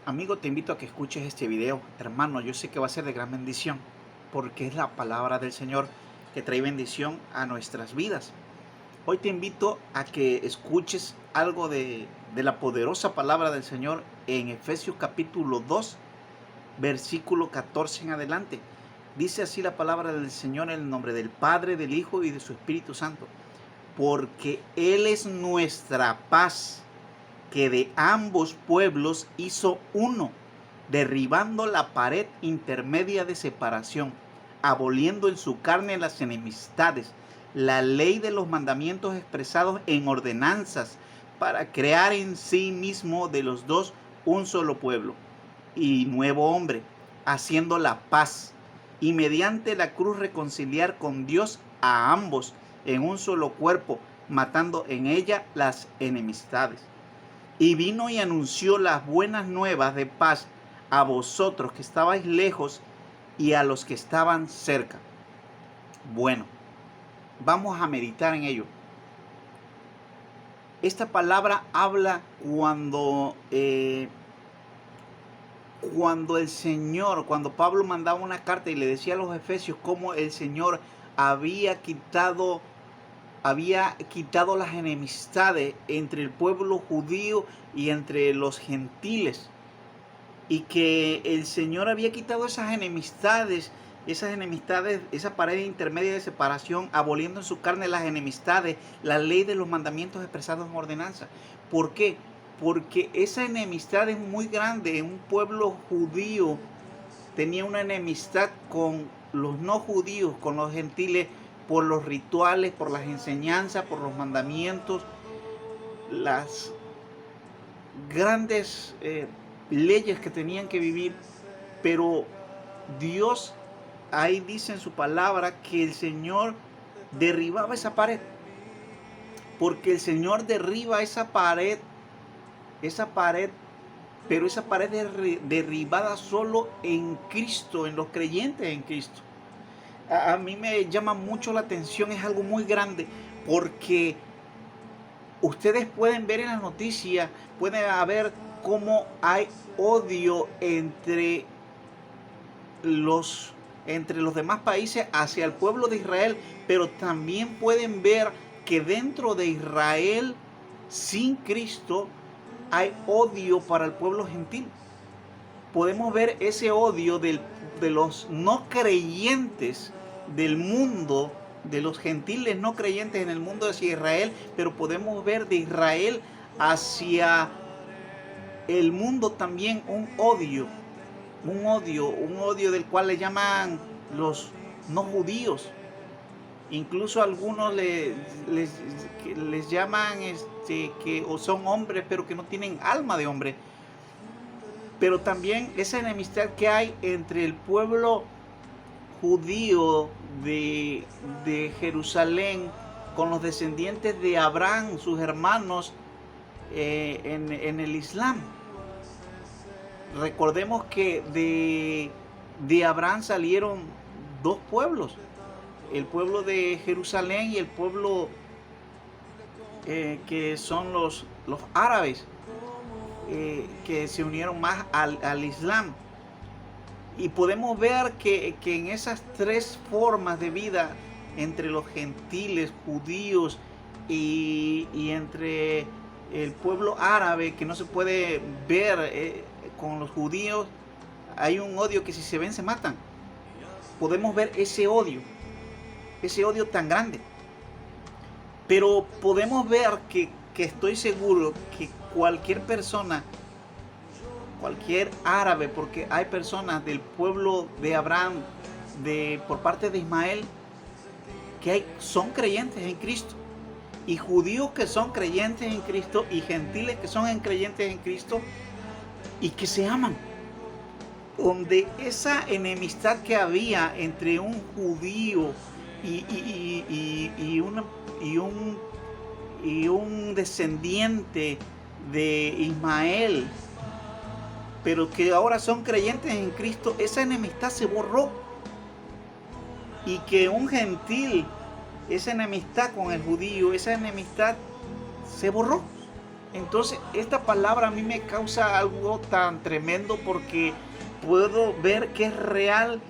Amigo, te invito a que escuches este video. Hermano, yo sé que va a ser de gran bendición, porque es la palabra del Señor que trae bendición a nuestras vidas. Hoy te invito a que escuches algo de la poderosa palabra del Señor en Efesios capítulo 2, versículo 14 en adelante. Dice así la palabra del Señor en el nombre del Padre, del Hijo y de su Espíritu Santo. Porque Él es nuestra paz, que de ambos pueblos hizo uno, derribando la pared intermedia de separación, aboliendo en su carne las enemistades, la ley de los mandamientos expresados en ordenanzas, para crear en sí mismo de los dos un solo pueblo y nuevo hombre, haciendo la paz, y mediante la cruz reconciliar con Dios a ambos en un solo cuerpo, matando en ella las enemistades. Y vino y anunció las buenas nuevas de paz a vosotros que estabais lejos y a los que estaban cerca. Bueno, vamos a meditar en ello. Esta palabra habla cuando Pablo mandaba una carta y le decía a los efesios cómo el Señor había quitado las enemistades entre el pueblo judío y entre los gentiles, y que el Señor había quitado esas enemistades, esa pared intermedia de separación, aboliendo en su carne las enemistades, la ley de los mandamientos expresados en ordenanza. ¿Por qué? Porque esa enemistad es muy grande. Un pueblo judío tenía una enemistad con los no judíos, con los gentiles, por los rituales, por las enseñanzas, por los mandamientos, las grandes leyes que tenían que vivir. Pero Dios ahí dice en su palabra que el Señor derribaba esa pared, porque el Señor derriba esa pared, pero esa pared es derribada solo en Cristo, en los creyentes en Cristo. A mí me llama mucho la atención, es algo muy grande, porque ustedes pueden ver en las noticias, pueden ver cómo hay odio entre los demás países hacia el pueblo de Israel, pero también pueden ver que dentro de Israel, sin Cristo, hay odio para el pueblo gentil. Podemos ver ese odio de los no creyentes del mundo, de los gentiles no creyentes en el mundo hacia Israel, pero podemos ver de Israel hacia el mundo también un odio del cual le llaman los no judíos. Incluso algunos les llaman que o son hombres, pero que no tienen alma de hombre. Pero también esa enemistad que hay entre el pueblo judío de Jerusalén con los descendientes de Abraham, sus hermanos en el Islam. Recordemos que de Abraham salieron dos pueblos, el pueblo de Jerusalén y el pueblo que son los árabes, que se unieron más al Islam. Y podemos ver que en esas tres formas de vida, entre los gentiles, judíos y entre el pueblo árabe, que no se puede ver con los judíos, hay un odio que si se ven se matan. Podemos ver ese odio tan grande. Pero podemos ver que estoy seguro que cualquier persona, cualquier árabe, porque hay personas del pueblo de Abraham, por parte de Ismael, que son creyentes en Cristo, y judíos que son creyentes en Cristo, y gentiles que son creyentes en Cristo, y que se aman. Donde esa enemistad que había entre un judío y un descendiente de Ismael, pero que ahora son creyentes en Cristo, esa enemistad se borró. Y que un gentil, esa enemistad con el judío, esa enemistad se borró. Entonces, esta palabra a mí me causa algo tan tremendo porque puedo ver que es real,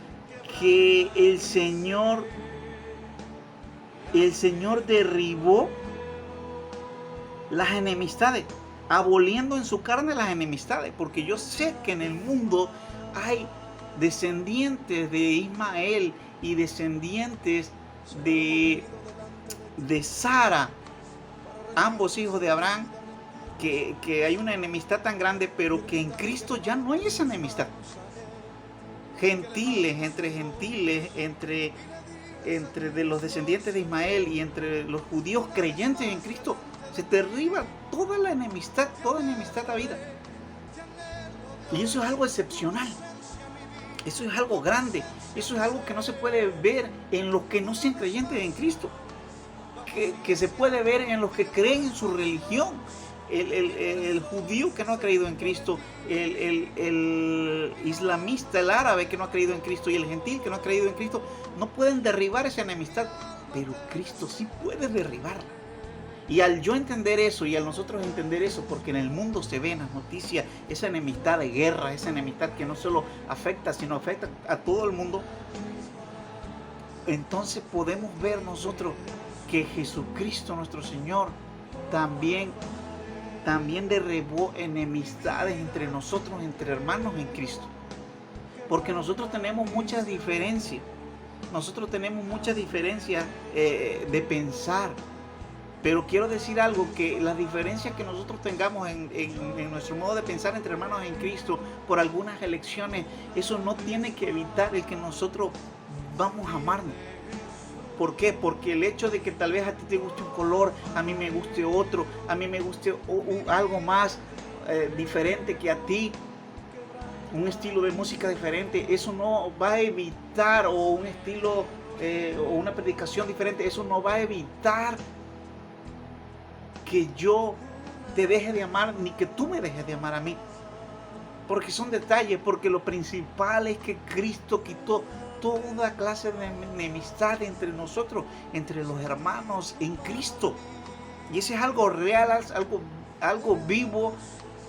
que el Señor derribó las enemistades, aboliendo en su carne las enemistades, porque yo sé que en el mundo hay descendientes de Ismael y descendientes de Sara, ambos hijos de Abraham, que hay una enemistad tan grande, pero que en Cristo ya no hay esa enemistad. Gentiles, entre de los descendientes de Ismael y entre los judíos creyentes en Cristo, se derriba toda enemistad a vida. Y eso es algo excepcional. Eso es algo grande. Eso es algo que no se puede ver en los que no sean creyentes en Cristo. Que se puede ver en los que creen en su religión. El judío que no ha creído en Cristo, el islamista, el árabe que no ha creído en Cristo y el gentil que no ha creído en Cristo, no pueden derribar esa enemistad, pero Cristo sí puede derribarla. Y al yo entender eso y al nosotros entender eso, porque en el mundo se ve en las noticias esa enemistad de guerra, esa enemistad que no solo afecta, sino afecta a todo el mundo, entonces podemos ver nosotros que Jesucristo nuestro Señor también derribó enemistades entre nosotros, entre hermanos en Cristo. Porque nosotros tenemos muchas diferencias. Nosotros tenemos muchas diferencias de pensar. Pero quiero decir algo, que las diferencias que nosotros tengamos en nuestro modo de pensar entre hermanos en Cristo por algunas elecciones, eso no tiene que evitar el que nosotros vamos a amarnos. ¿Por qué? Porque el hecho de que tal vez a ti te guste un color, a mí me guste otro, a mí me guste algo más diferente que a ti, un estilo de música diferente, eso no va a evitar, o un estilo o una predicación diferente, eso no va a evitar que yo te deje de amar, ni que tú me dejes de amar a mí. Porque son detalles, porque lo principal es que Cristo quitó toda clase de enemistad entre nosotros, entre los hermanos en Cristo. Y ese es algo real, algo vivo,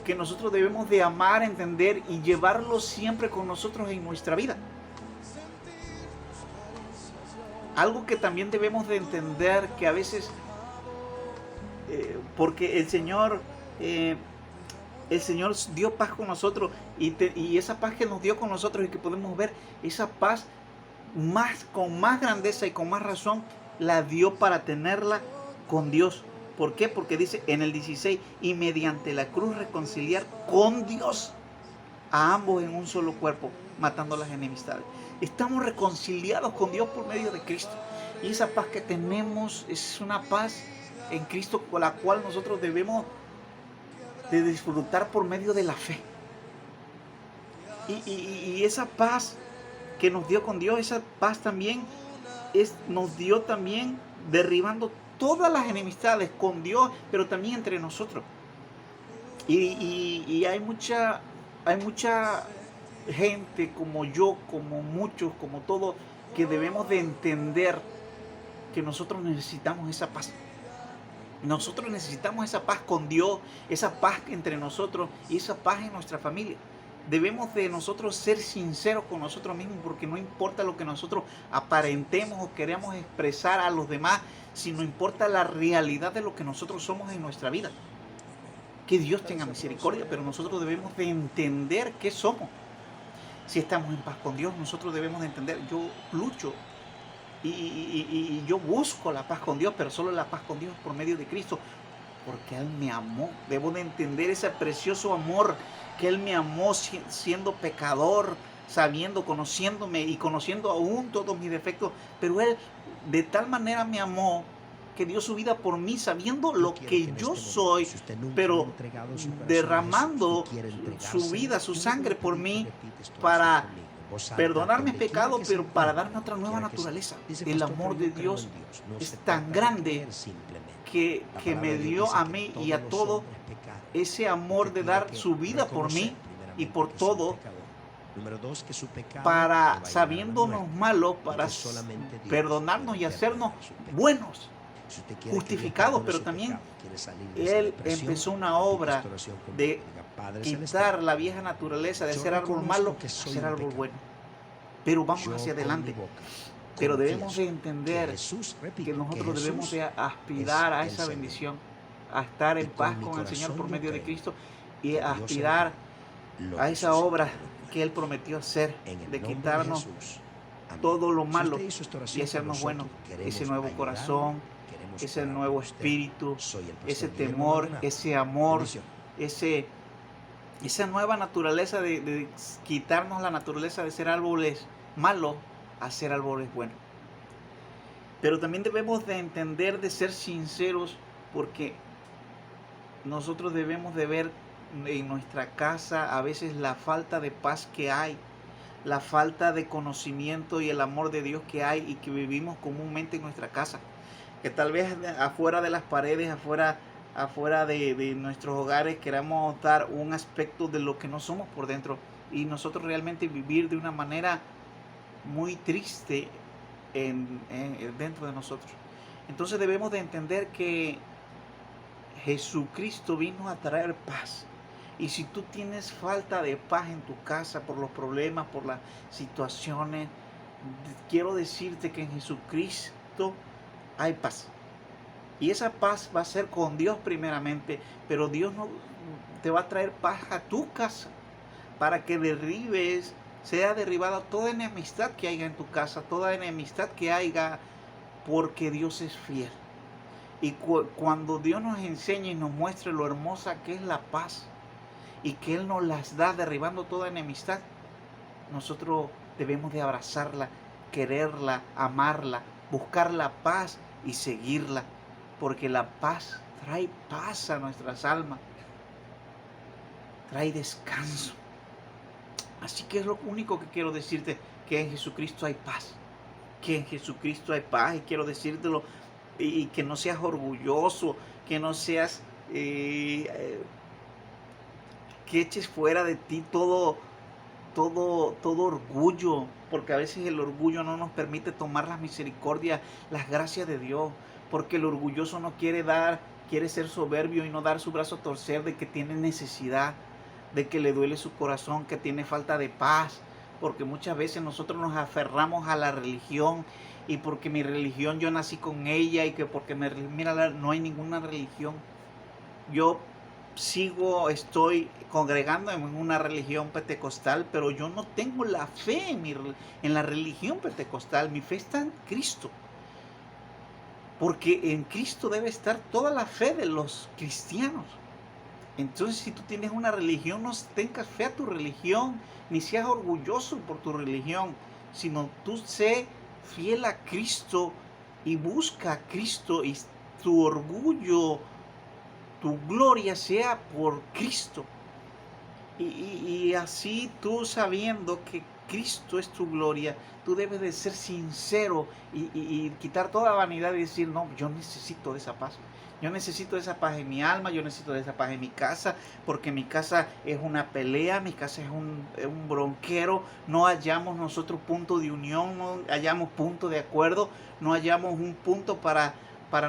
que nosotros debemos de amar, entender y llevarlo siempre con nosotros en nuestra vida. Algo que también debemos de entender, que a veces, porque el Señor dio paz con nosotros, y esa paz que nos dio con nosotros y que podemos ver, esa paz con más grandeza y con más razón la dio para tenerla con Dios. ¿Por qué? Porque dice en el 16, y mediante la cruz reconciliar con Dios a ambos en un solo cuerpo, matando las enemistades. Estamos reconciliados con Dios por medio de Cristo. Y esa paz que tenemos es una paz en Cristo, con la cual nosotros debemos de disfrutar por medio de la fe. Y esa paz que nos dio con Dios, esa paz también nos dio también derribando todas las enemistades con Dios, pero también entre nosotros. Y hay mucha gente como yo, como muchos, como todos, que debemos de entender que nosotros necesitamos esa paz. Nosotros necesitamos esa paz con Dios, esa paz entre nosotros y esa paz en nuestra familia. Debemos de nosotros ser sinceros con nosotros mismos, porque no importa lo que nosotros aparentemos o queremos expresar a los demás, sino importa la realidad de lo que nosotros somos en nuestra vida. Que Dios tenga misericordia, pero nosotros debemos de entender qué somos. Si estamos en paz con Dios, nosotros debemos de entender, yo lucho y yo busco la paz con Dios, pero solo la paz con Dios por medio de Cristo, porque Él me amó. Debo de entender ese precioso amor, que Él me amó siendo pecador, sabiendo, conociéndome y conociendo aún todos mis defectos, pero Él de tal manera me amó que dio su vida por mí, sabiendo lo que yo soy, pero derramando su vida, su sangre por mí, para perdonar mis pecados, pero para darme otra nueva naturaleza. El amor de Dios es tan grande que me dio a mí y a todo ese amor de dar su vida por mí y por todo, para, sabiéndonos malos, para perdonarnos y hacernos buenos. justificados, pero también Él empezó una obra de quitar la vieja naturaleza de ser árbol malo a ser árbol bueno. Pero vamos hacia adelante. Pero debemos de entender que nosotros debemos de aspirar a esa bendición, a estar en paz con el Señor por medio de Cristo y a aspirar a esa obra que Él prometió hacer, de quitarnos todo lo malo y hacernos bueno, ese nuevo corazón, ese nuevo espíritu, ese temor, ese amor, esa nueva naturaleza de quitarnos la naturaleza de ser árboles malos a ser árboles buenos. Pero también debemos de entender, de ser sinceros, porque nosotros debemos de ver en nuestra casa a veces la falta de paz que hay, la falta de conocimiento y el amor de Dios que hay y que vivimos comúnmente en nuestra casa. Que tal vez afuera de las paredes, afuera de nuestros hogares queramos dar un aspecto de lo que no somos por dentro y nosotros realmente vivir de una manera muy triste dentro de nosotros. Entonces debemos de entender que Jesucristo vino a traer paz. Y si tú tienes falta de paz en tu casa por los problemas, por las situaciones, quiero decirte que en Jesucristo hay paz. Y esa paz va a ser con Dios primeramente, pero Dios no te va a traer paz a tu casa para que sea derribada toda enemistad que haya en tu casa, toda enemistad que haya, porque Dios es fiel. Y cuando Dios nos enseña y nos muestre lo hermosa que es la paz y que Él nos las da derribando toda enemistad, nosotros debemos de abrazarla, quererla, amarla, buscar la paz y seguirla, porque la paz trae paz a nuestras almas, trae descanso. Así que es lo único que quiero decirte, que en Jesucristo hay paz, que en Jesucristo hay paz, y quiero decírtelo, y que no seas orgulloso, que no seas, que eches fuera de ti todo orgullo, porque a veces el orgullo no nos permite tomar las misericordias, las gracias de Dios, porque el orgulloso no quiere quiere ser soberbio y no dar su brazo a torcer de que tiene necesidad, de que le duele su corazón, que tiene falta de paz, porque muchas veces nosotros nos aferramos a la religión y porque mi religión yo nací con ella y que porque mira, no hay ninguna religión. Yo estoy congregando en una religión pentecostal, pero yo no tengo la fe en la religión pentecostal. Mi fe está en Cristo, porque en Cristo debe estar toda la fe de los cristianos. Entonces, si tú tienes una religión, no tengas fe a tu religión, ni seas orgulloso por tu religión, sino tú sé fiel a Cristo y busca a Cristo, y tu orgullo, tu gloria sea por Cristo. Y así tú, sabiendo que Cristo es tu gloria, tú debes de ser sincero y quitar toda vanidad y decir, no, yo necesito de esa paz. Yo necesito de esa paz en mi alma, yo necesito de esa paz en mi casa, porque mi casa es una pelea, mi casa es un bronquero, no hallamos nosotros punto de unión, no hallamos punto de acuerdo, no hallamos un punto para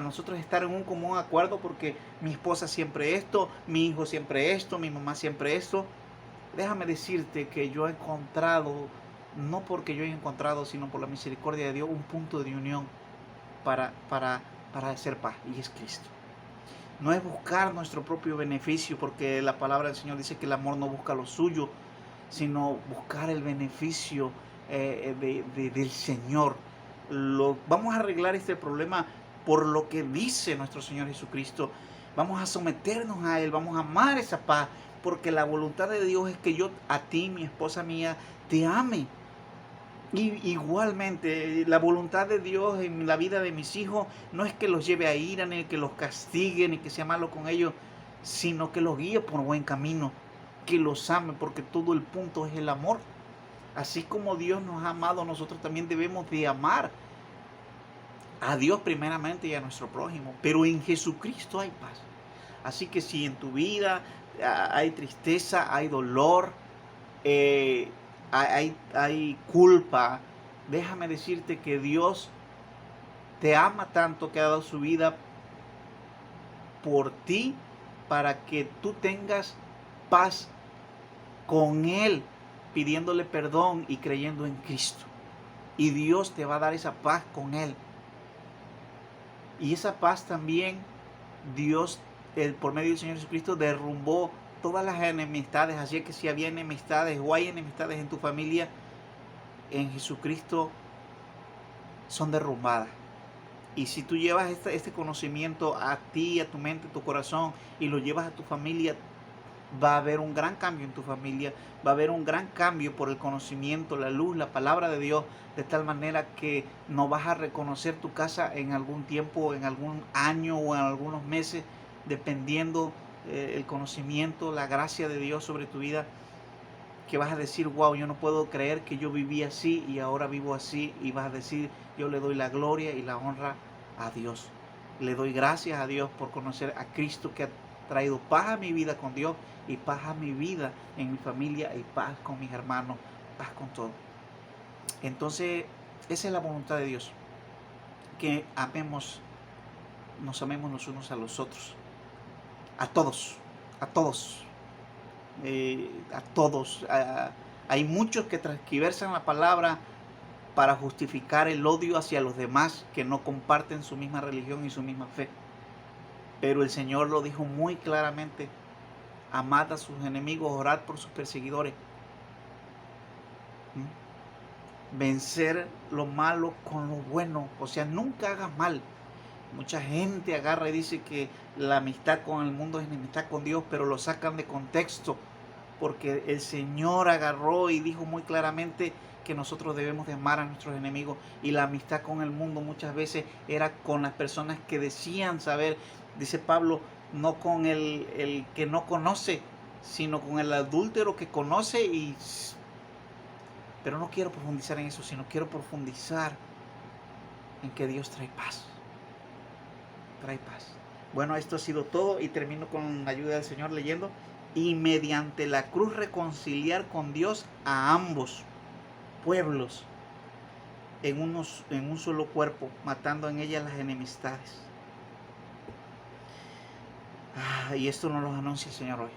nosotros estar en un común acuerdo, porque mi esposa siempre esto, mi hijo siempre esto, mi mamá siempre esto. Déjame decirte que yo he encontrado, no porque yo haya encontrado, sino por la misericordia de Dios, un punto de unión para hacer paz, y es Cristo. No es buscar nuestro propio beneficio, porque la palabra del Señor dice que el amor no busca lo suyo, sino buscar el beneficio del Señor. Vamos a arreglar este problema por lo que dice nuestro Señor Jesucristo. Vamos a someternos a Él, vamos a amar esa paz, porque la voluntad de Dios es que yo a ti, mi esposa mía, te ame. Y igualmente, la voluntad de Dios en la vida de mis hijos no es que los lleve a ira, ni que los castigue, ni que sea malo con ellos, sino que los guíe por buen camino, que los ame, porque todo el punto es el amor. Así como Dios nos ha amado, nosotros también debemos de amar a Dios primeramente y a nuestro prójimo. Pero en Jesucristo hay paz. Así que si en tu vida hay tristeza, hay dolor, hay culpa, déjame decirte que Dios te ama tanto que ha dado su vida por ti para que tú tengas paz con Él, pidiéndole perdón y creyendo en Cristo. Y Dios te va a dar esa paz con Él. Y esa paz también Dios, por medio del Señor Jesucristo, derrumbó todas las enemistades. Así que si había enemistades o hay enemistades en tu familia, en Jesucristo son derrumbadas. Y si tú llevas este conocimiento a ti, a tu mente, a tu corazón, y lo llevas a tu familia, va a haber un gran cambio en tu familia, va a haber un gran cambio por el conocimiento, la luz, la palabra de Dios, de tal manera que no vas a reconocer tu casa en algún tiempo, en algún año o en algunos meses, dependiendo el conocimiento, la gracia de Dios sobre tu vida, que vas a decir, wow, yo no puedo creer que yo viví así y ahora vivo así, y vas a decir, yo le doy la gloria y la honra a Dios. Le doy gracias a Dios por conocer a Cristo, que ha traído paz a mi vida con Dios y paz a mi vida en mi familia y paz con mis hermanos, paz con todo. Entonces, esa es la voluntad de Dios, que nos amemos los unos a los otros, a todos, a todos. A todos. Hay muchos que transquiversan la palabra para justificar el odio hacia los demás que no comparten su misma religión y su misma fe. Pero el Señor lo dijo muy claramente: amad a sus enemigos, orad por sus perseguidores. Vencer lo malo con lo bueno. O sea, nunca hagas mal. Mucha gente agarra y dice que la amistad con el mundo es enemistad con Dios, pero lo sacan de contexto, porque el Señor agarró y dijo muy claramente que nosotros debemos de amar a nuestros enemigos, y la amistad con el mundo muchas veces era con las personas que decían saber, dice Pablo, no con el que no conoce, sino con el adúltero que conoce. Pero no quiero profundizar en eso, sino quiero profundizar en que Dios trae paz. Trae paz. Bueno, esto ha sido todo y termino con la ayuda del Señor leyendo: y mediante la cruz reconciliar con Dios a ambos pueblos en un solo cuerpo, matando en ellas las enemistades. Y esto nos lo anuncia el Señor hoy.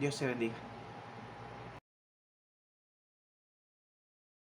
Dios te bendiga.